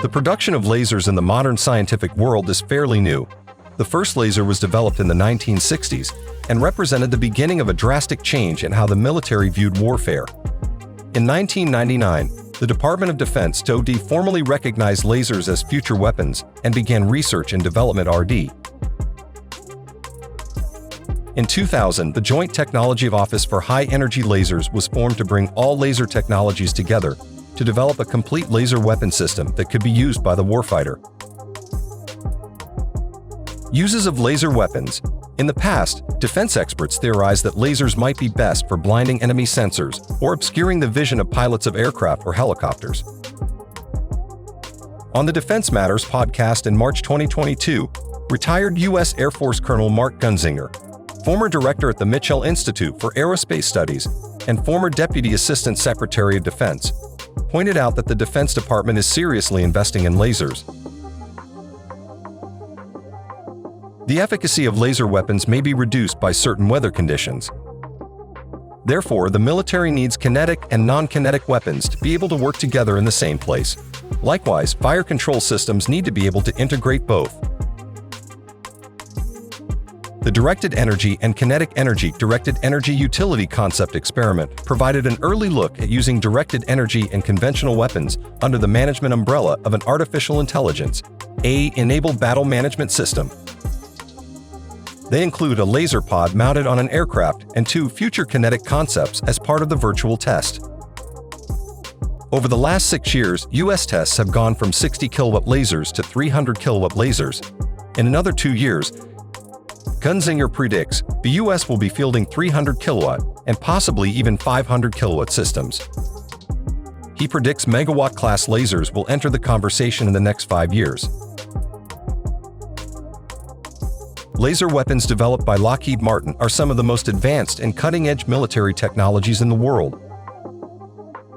The production of lasers in the modern scientific world is fairly new. The first laser was developed in the 1960s and represented the beginning of a drastic change in how the military viewed warfare. In 1999, the Department of Defense (DoD) formally recognized lasers as future weapons and began research and development (R&D). In 2000, the Joint Technology Office for High-Energy Lasers was formed to bring all laser technologies together to develop a complete laser weapon system that could be used by the warfighter. Uses of laser weapons. In the past, defense experts theorized that lasers might be best for blinding enemy sensors or obscuring the vision of pilots of aircraft or helicopters. On the Defense Matters podcast in March 2022, retired U.S. Air Force Colonel Mark Gunzinger, former director at the Mitchell Institute for Aerospace Studies and former Deputy Assistant Secretary of Defense, pointed out that the Defense Department is seriously investing in lasers. The efficacy of laser weapons may be reduced by certain weather conditions. Therefore, the military needs kinetic and non-kinetic weapons to be able to work together in the same place. Likewise, fire control systems need to be able to integrate both. The Directed Energy and Kinetic Energy Directed Energy Utility Concept Experiment provided an early look at using directed energy and conventional weapons under the management umbrella of an artificial intelligence, AI-enabled battle management system. They include a laser pod mounted on an aircraft and 2 future kinetic concepts as part of the virtual test. Over the last 6 years, U.S. tests have gone from 60 kilowatt lasers to 300 kilowatt lasers. In another 2 years, Gunzinger predicts the U.S. will be fielding 300 kilowatt and possibly even 500 kilowatt systems. He predicts megawatt-class lasers will enter the conversation in the next 5 years. Laser weapons developed by Lockheed Martin are some of the most advanced and cutting-edge military technologies in the world.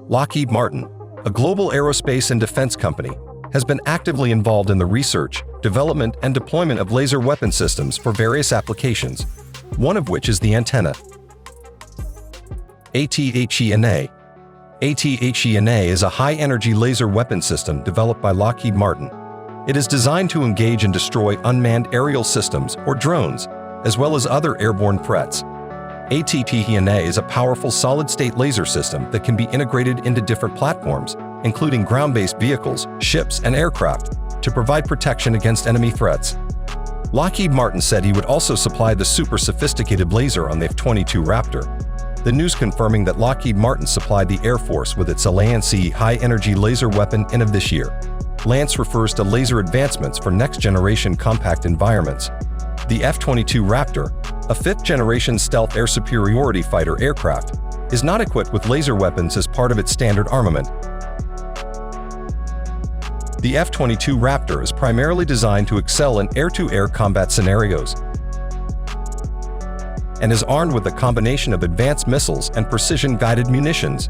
Lockheed Martin, a global aerospace and defense company, has been actively involved in the research, development, and deployment of laser weapon systems for various applications, one of which is the antenna. ATHENA. ATHENA is a high-energy laser weapon system developed by Lockheed Martin. It is designed to engage and destroy unmanned aerial systems or drones, as well as other airborne threats. ATHENA is a powerful solid-state laser system that can be integrated into different platforms, including ground-based vehicles, ships, and aircraft, to provide protection against enemy threats. Lockheed Martin said he would also supply the super-sophisticated laser on the F-22 Raptor. The news confirming that Lockheed Martin supplied the Air Force with its Lance high-energy laser weapon end of this year. Lance refers to laser advancements for next-generation compact environments. The F-22 Raptor, a 5th-generation stealth air superiority fighter aircraft, is not equipped with laser weapons as part of its standard armament. The F-22 Raptor is primarily designed to excel in air-to-air combat scenarios and is armed with a combination of advanced missiles and precision-guided munitions.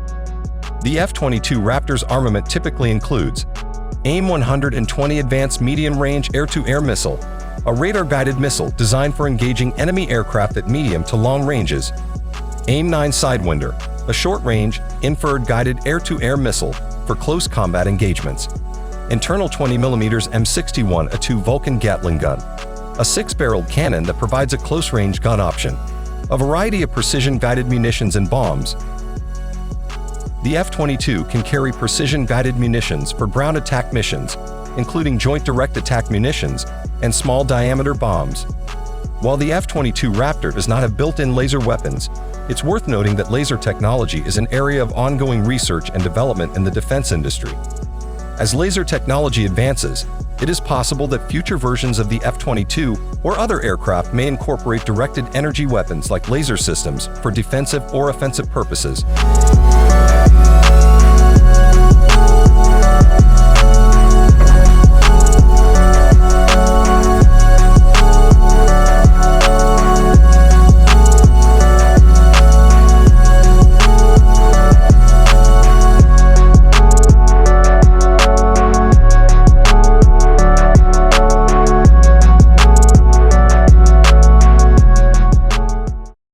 The F-22 Raptor's armament typically includes AIM-120 Advanced Medium-Range Air-to-Air Missile, a radar-guided missile designed for engaging enemy aircraft at medium to long ranges; AIM-9 Sidewinder, a short-range, infrared-guided air-to-air missile for close combat engagements; internal 20mm M61 A2 Vulcan Gatling gun, a 6-barreled cannon that provides a close-range gun option, a variety of precision-guided munitions and bombs. The F-22 can carry precision-guided munitions for ground attack missions, including joint direct attack munitions and small-diameter bombs. While the F-22 Raptor does not have built-in laser weapons, it's worth noting that laser technology is an area of ongoing research and development in the defense industry. As laser technology advances, it is possible that future versions of the F-22 or other aircraft may incorporate directed energy weapons like laser systems for defensive or offensive purposes.